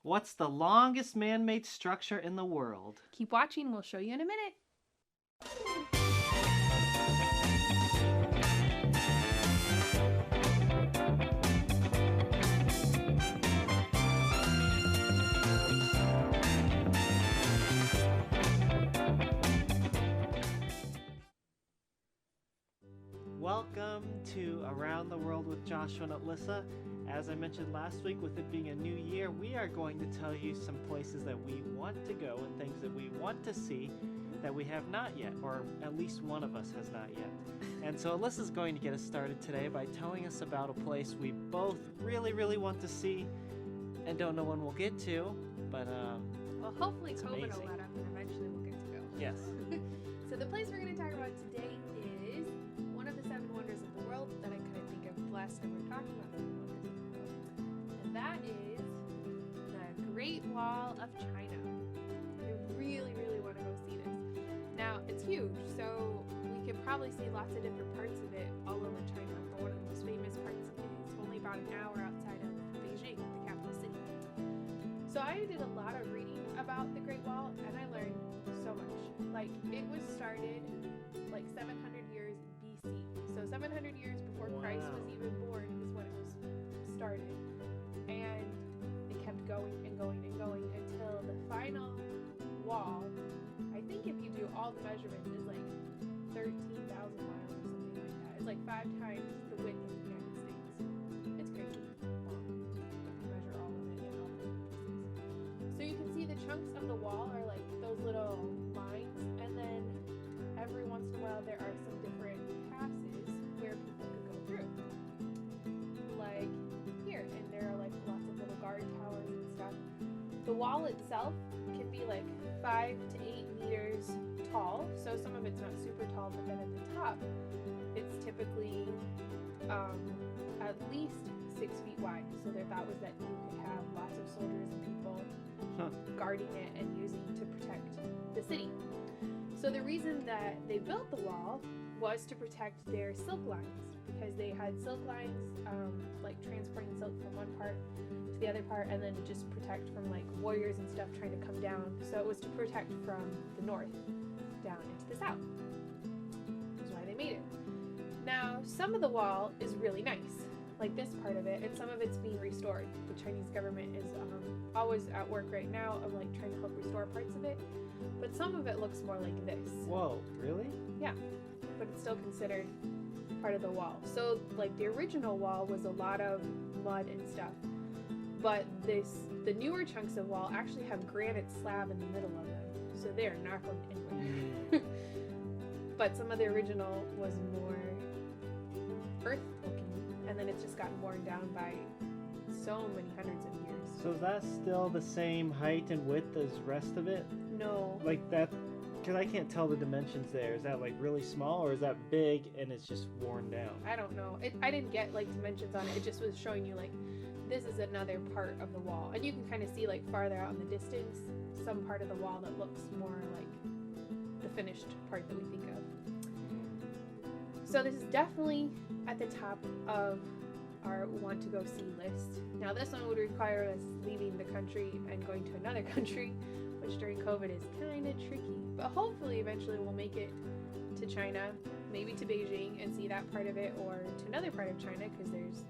What's the longest man-made structure in the world? Keep watching, we'll show you in a minute. Welcome to Around the World with Joshua and Alyssa. As I mentioned last week, with it being a new year, we are going to tell you some places that we want to go and things that we want to see that we have not yet, or at least one of us has not yet. And so Alyssa's going to get us started today by telling us about a place we both really want to see and don't know when we'll get to, but Well, hopefully COVID amazing. will let up and eventually we'll get to go. Yes. So the place we're going to talk about today is one of the 7 wonders of the world that I couldn't think of the last time we were talking about 7 wonders of the world. And that is the Great Wall of China. I really want to go see this. Now, it's huge, so we could probably see lots of different parts of it all over China, but one of the most famous parts is only about an hour outside of Beijing, the capital city. So I did a lot of reading about the Great Wall, and I learned so much. Like, it was started like 700 years BC. So 700 years before Christ was even born is when it was started. And it kept going and going and going until the final wall, I think if you do all the measurements, is like 13,000 miles or something like that. It's like 5 times the width of the United States. It's crazy. If you measure all of it and all the pieces. So you can see the chunks of the wall are like those little lines, and then every once in a while there are some different passes where people could go through. Like here, and there are like lots of little guard towers and stuff. The wall itself can be like 5 to 8 meters tall, so some of it's not super tall, but then at the top it's typically at least 6 feet wide. So their thought was that you could have lots of soldiers and people guarding it and using to protect the city. So the reason that they built the wall was to protect their silk lines, because they had silk lines like transporting silk from one part to the other part, and then just protect from like warriors and stuff trying to come down. So it was to protect from the north down into the south. That's why they made it. Now, some of the wall is really nice, like this part of it, and some of it's being restored. The Chinese government is always at work right now of like trying to help restore parts of it, but some of it looks more like this. Whoa, really? Yeah, but it's still considered part of the wall. So like the original wall was a lot of mud and stuff, but the newer chunks of wall actually have granite slab in the middle of them, so they're not going anywhere. But some of the original was more earth looking, and then it's just gotten worn down by so many hundreds of years. So is that still the same height and width as the rest of it? No. Like that, because I can't tell the dimensions there. Is that like really small, or is that big and it's just worn down? I don't know. I didn't get like dimensions on it. It just was showing you like this is another part of the wall, and you can kind of see like farther out in the distance some part of the wall that looks more like the finished part that we think of. So this is definitely at the top of our want to go see list. Now this one would require us leaving the country and going to another country, which during COVID is kind of tricky. But hopefully eventually we'll make it to China, maybe to Beijing and see that part of it, or to another part of China, because there's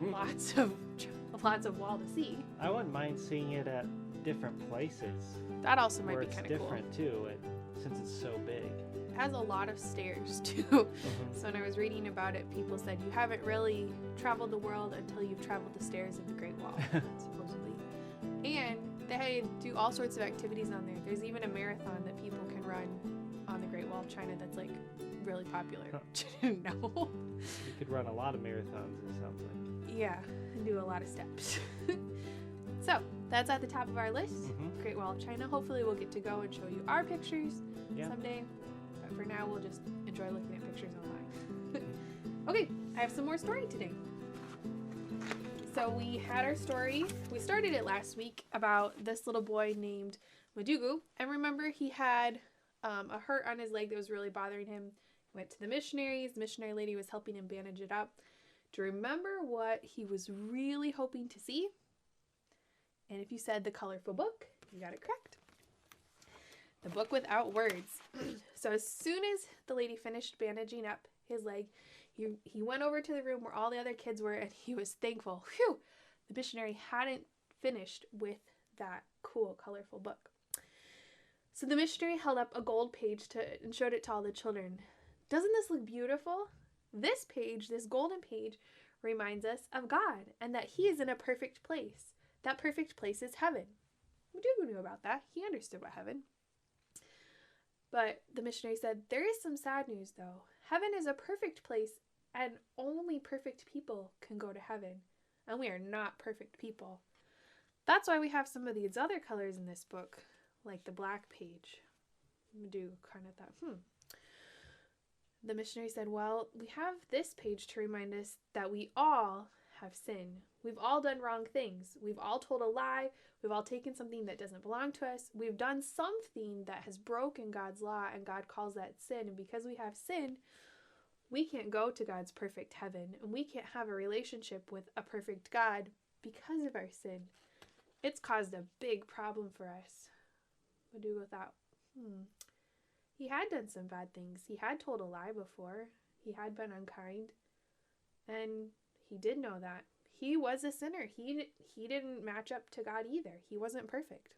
lots of wall to see. I wouldn't mind seeing it at different places. That also might where be kind it's of cool. different too, since it's so big. It has a lot of stairs too. So when I was reading about it, people said you haven't really traveled the world until you've traveled the stairs of the Great Wall, supposedly. And they do all sorts of activities on there. There's even a marathon that people can run on the Great Wall of China that's like really popular. Didn't know. You could run a lot of marathons, it sounds like. Yeah, and do a lot of steps. So that's at the top of our list. Great Wall of China. Hopefully we'll get to go and show you our pictures someday. But for now, we'll just enjoy looking at pictures online. Okay, I have some more story today. So we had our story. We started it last week about this little boy named Madugu. And remember, he had a hurt on his leg that was really bothering him. He went to the missionaries. The missionary lady was helping him bandage it up. Do you remember what he was really hoping to see? And if you said the colorful book, you got it correct. The book without words. So as soon as the lady finished bandaging up his leg, he went over to the room where all the other kids were, and he was thankful. Phew! The missionary hadn't finished with that cool, colorful book. So the missionary held up a gold page and showed it to all the children. Doesn't this look beautiful? This page, this golden page, reminds us of God and that he is in a perfect place. That perfect place is heaven. Mudugu knew about that. He understood what heaven. But the missionary said, there is some sad news though. Heaven is a perfect place and only perfect people can go to heaven. And we are not perfect people. That's why we have some of these other colors in this book, like the black page. Mudugu kind of thought, The missionary said, well, we have this page to remind us that we all have sinned. We've all done wrong things. We've all told a lie. We've all taken something that doesn't belong to us. We've done something that has broken God's law, and God calls that sin. And because we have sinned, we can't go to God's perfect heaven, and we can't have a relationship with a perfect God because of our sin. It's caused a big problem for us. Mudugu thought, He had done some bad things. He had told a lie before. He had been unkind. And he did know that. He was a sinner. He didn't match up to God either. He wasn't perfect.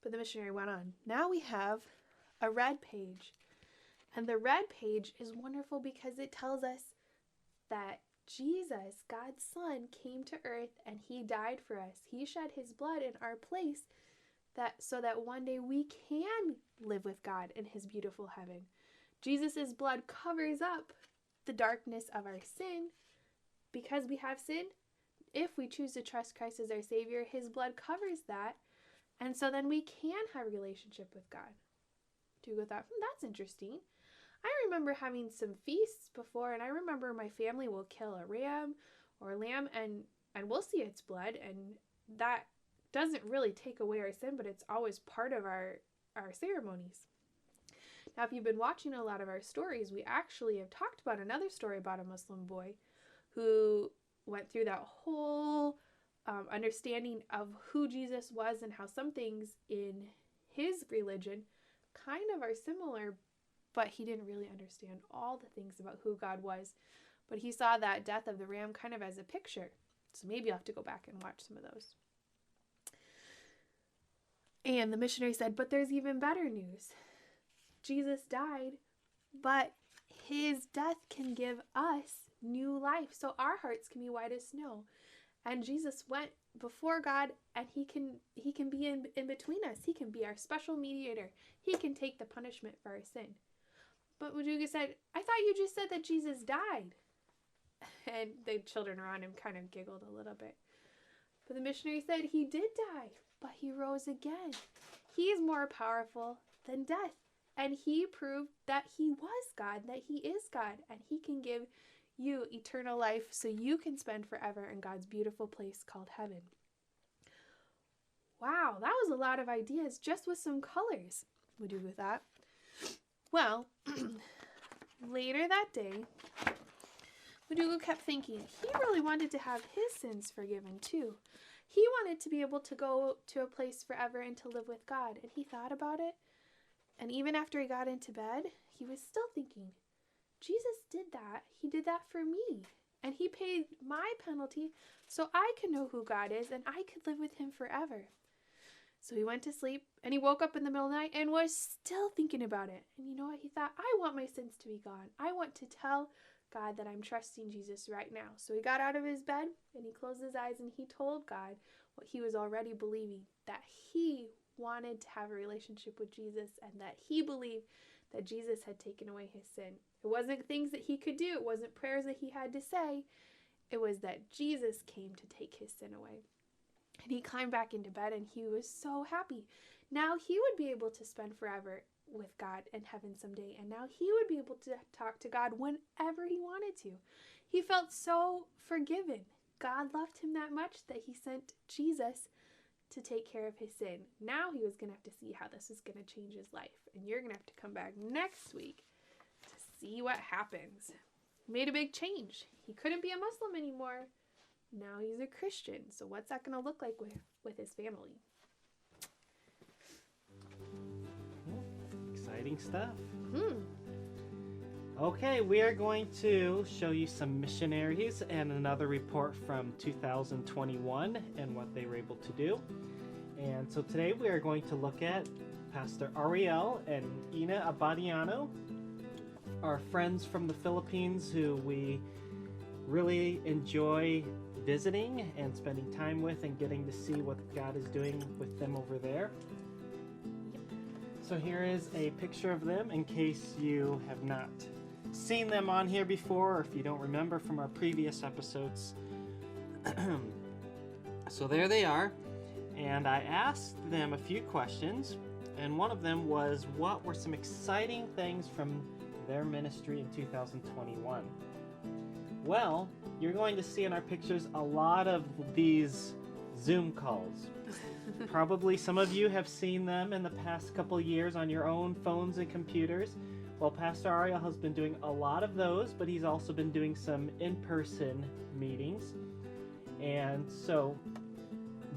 But the missionary went on. Now we have a red page. And the red page is wonderful because it tells us that Jesus, God's Son, came to earth and he died for us. He shed his blood in our place so that one day we can live with God in his beautiful heaven. Jesus' blood covers up the darkness of our sin. Because we have sinned, if we choose to trust Christ as our Savior, his blood covers that. And so then we can have a relationship with God. Dugo thought, that's interesting. I remember having some feasts before, and I remember my family will kill a ram or a lamb, and we'll see its blood, and that doesn't really take away our sin, but it's always part of our ceremonies. Now, if you've been watching a lot of our stories, we actually have talked about another story about a Muslim boy who went through that whole understanding of who Jesus was and how some things in his religion kind of are similar, but he didn't really understand all the things about who God was. But he saw that death of the ram kind of as a picture. So maybe you'll have to go back and watch some of those. And the missionary said, but there's even better news. Jesus died, but his death can give us new life. So our hearts can be white as snow. And Jesus went before God, and he can be in between us. He can be our special mediator. He can take the punishment for our sin. But Mudugu said, I thought you just said that Jesus died. And the children around him kind of giggled a little bit. But the missionary said he did die, but he rose again. He is more powerful than death. And he proved that he was God, that he is God, and he can give you eternal life so you can spend forever in God's beautiful place called heaven. Wow, that was a lot of ideas just with some colors. Mudugu thought. Well, later that day, Mudugu kept thinking he really wanted to have his sins forgiven too. He wanted to be able to go to a place forever and to live with God, and he thought about it. And even after he got into bed, he was still thinking, Jesus did that. He did that for me. And he paid my penalty so I could know who God is and I could live with him forever. So he went to sleep and he woke up in the middle of the night and was still thinking about it. And you know what? He thought, I want my sins to be gone. I want to tell God that I'm trusting Jesus right now. So he got out of his bed and he closed his eyes and he told God what he was already believing, that he wanted to have a relationship with Jesus and that he believed that Jesus had taken away his sin. It wasn't things that he could do. It wasn't prayers that he had to say. It was that Jesus came to take his sin away. And he climbed back into bed and he was so happy. Now he would be able to spend forever with God in heaven someday. And now he would be able to talk to God whenever he wanted to. He felt so forgiven. God loved him that much that he sent Jesus to take care of his sin. Now he was going to have to see how this is going to change his life. And you're going to have to come back next week to see what happens. He made a big change. He couldn't be a Muslim anymore. now he's a Christian. So what's that going to look like with his family? Exciting stuff. Hmm. Okay, we are going to show you some missionaries and another report from 2021 and what they were able to do. And so today we are going to look at Pastor Ariel and Ina Abadiano, our friends from the Philippines who we really enjoy visiting and spending time with and getting to see what God is doing with them over there. So here is a picture of them in case you have not seen them on here before, or if you don't remember from our previous episodes. So there they are, and I asked them a few questions, and one of them was, what were some exciting things from their ministry in 2021? Well, you're going to see in our pictures a lot of these Zoom calls. Probably some of you have seen them in the past couple years on your own phones and computers. Well, Pastor Ariel has been doing a lot of those, but he's also been doing some in-person meetings. And so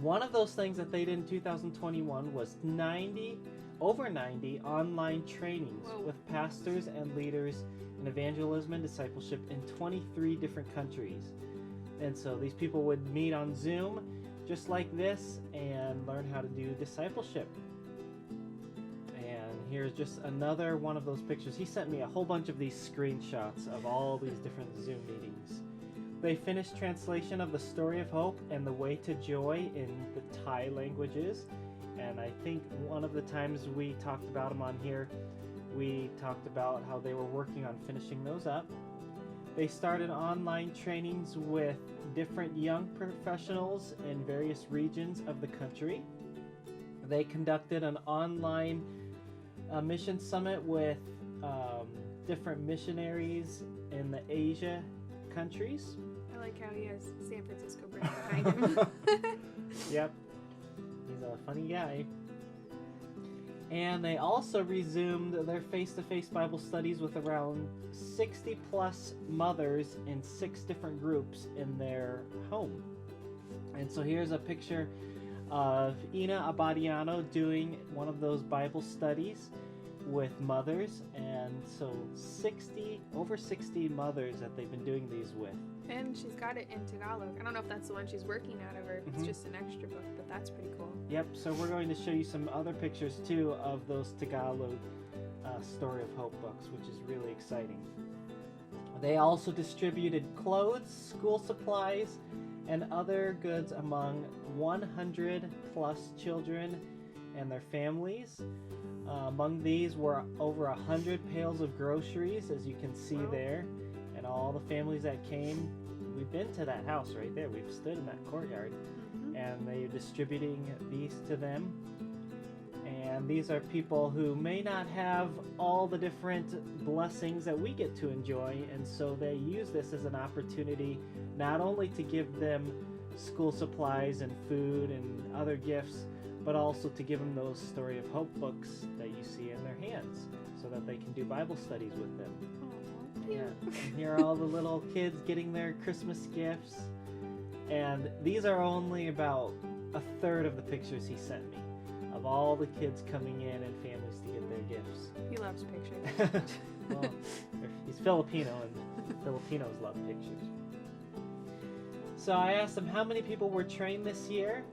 one of those things that they did in 2021 was over 90 online trainings with pastors and leaders in evangelism and discipleship in 23 different countries. And so these people would meet on Zoom just like this and learn how to do discipleship. Here's just another one of those pictures. He sent me a whole bunch of these screenshots of all these different Zoom meetings. They finished translation of the Story of Hope and the Way to Joy in the Thai languages. And I think one of the times we talked about them on here, we talked about how they were working on finishing those up. They started online trainings with different young professionals in various regions of the country. They conducted an online mission summit with different missionaries in the Asia countries. I like how he has San Francisco brand behind him. Yep, he's a funny guy. And they also resumed their face-to-face Bible studies with around 60 plus mothers in 6 different groups in their home. And so here's a picture of Ina Abadiano doing one of those Bible studies with mothers, and so over 60 mothers that they've been doing these with. And she's got it in Tagalog. I don't know if that's the one she's working out of, or if it's just an extra book, but that's pretty cool. Yep, so we're going to show you some other pictures too of those Tagalog Story of Hope books, which is really exciting. They also distributed clothes, school supplies, and other goods among 100 plus children and their families. Among these were over 100 pails of groceries, as you can see there, and all the families that came. We've been to that house right there. We've stood in that courtyard, and they're distributing these to them. And these are people who may not have all the different blessings that we get to enjoy, and so they use this as an opportunity not only to give them school supplies and food and other gifts, but also to give them those Story of Hope books that you see in their hands so that they can do Bible studies with them. Aww, yeah. And here are all the little kids getting their Christmas gifts. And these are only about a third of the pictures he sent me of all the kids coming in and families to get their gifts. He loves pictures. Well, he's Filipino, and Filipinos love pictures. So I asked him how many people were trained this year.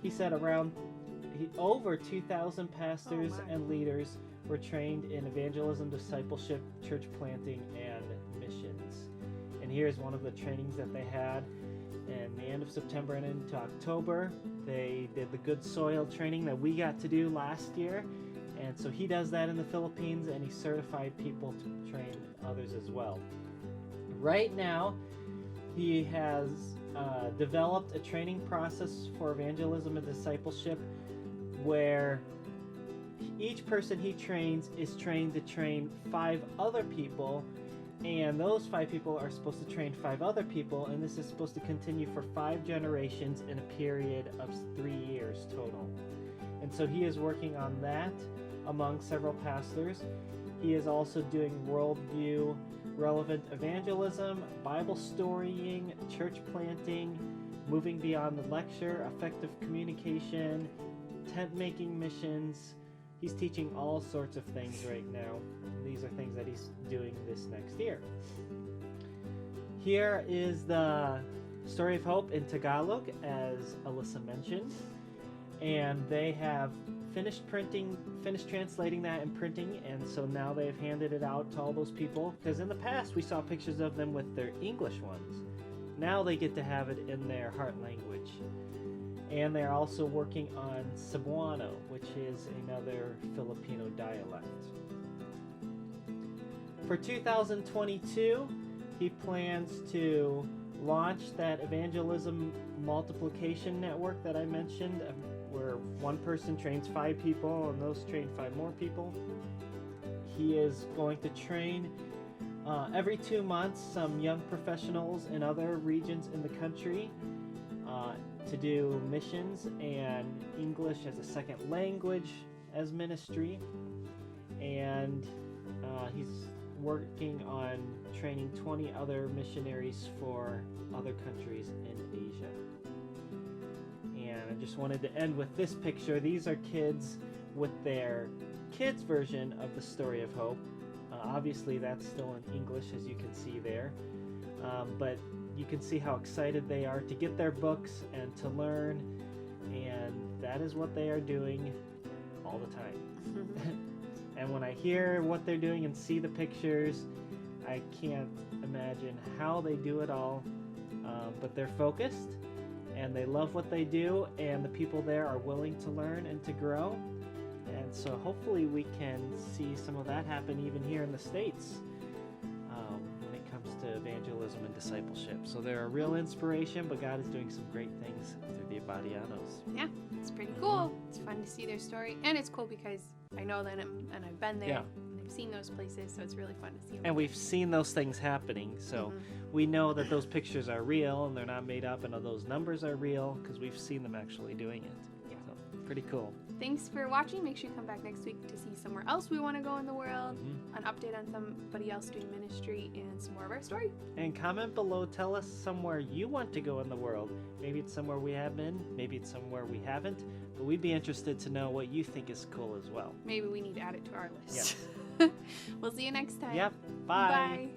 He said over 2,000 pastors and leaders were trained in evangelism, discipleship, church planting, and missions. And here's one of the trainings that they had in the end of September and into October. They did the good soil training that we got to do last year. And so he does that in the Philippines, and he certified people to train others as well. Right now, he has developed a training process for evangelism and discipleship where each person he trains is trained to train 5 other people, and those 5 people are supposed to train 5 other people, and this is supposed to continue for 5 generations in a period of 3 years total. And so he is working on that among several pastors. He is also doing worldview relevant evangelism, Bible storying, church planting, moving beyond the lecture, effective communication, tent making missions. He's teaching all sorts of things right now. These are things that he's doing this next year. Here is the Story of Hope in Tagalog, as Alyssa mentioned. And they have finished translating that and printing, and so now they've handed it out to all those people. Because in the past we saw pictures of them with their English ones. Now they get to have it in their heart language. And they're also working on Cebuano, which is another Filipino dialect. For 2022, he plans to launch that evangelism multiplication network that I mentioned, where one person trains 5 people and those train 5 more people. He is going to train every 2 months some young professionals in other regions in the country to do missions and English as a second language as ministry. And he's working on training 20 other missionaries for other countries in Asia. And I just wanted to end with this picture. These are kids with their kids' version of the Story of Hope. Obviously that's still in English, as you can see there. But you can see how excited they are to get their books and to learn. And that is what they are doing all the time. And when I hear what they're doing and see the pictures, I can't imagine how they do it all. But they're focused, and they love what they do, and the people there are willing to learn and to grow. And so hopefully we can see some of that happen even here in the States when it comes to evangelism and discipleship. So they're a real inspiration, but God is doing some great things through the Abadianos. Yeah, it's pretty cool. It's fun to see their story, and it's cool because I know them and I've been there. Yeah. And I've seen those places, so it's really fun to see them. And we've seen those things happening, so we know that those pictures are real and they're not made up, and those numbers are real because we've seen them actually doing it. Yeah. So, pretty cool. Thanks for watching. Make sure you come back next week to see somewhere else we want to go in the world, an update on somebody else doing ministry, and some more of our story. And comment below, tell us somewhere you want to go in the world. Maybe it's somewhere we have been, maybe it's somewhere we haven't, but we'd be interested to know what you think is cool as well. Maybe we need to add it to our list. Yeah. We'll see you next time. Yep. Bye. Bye.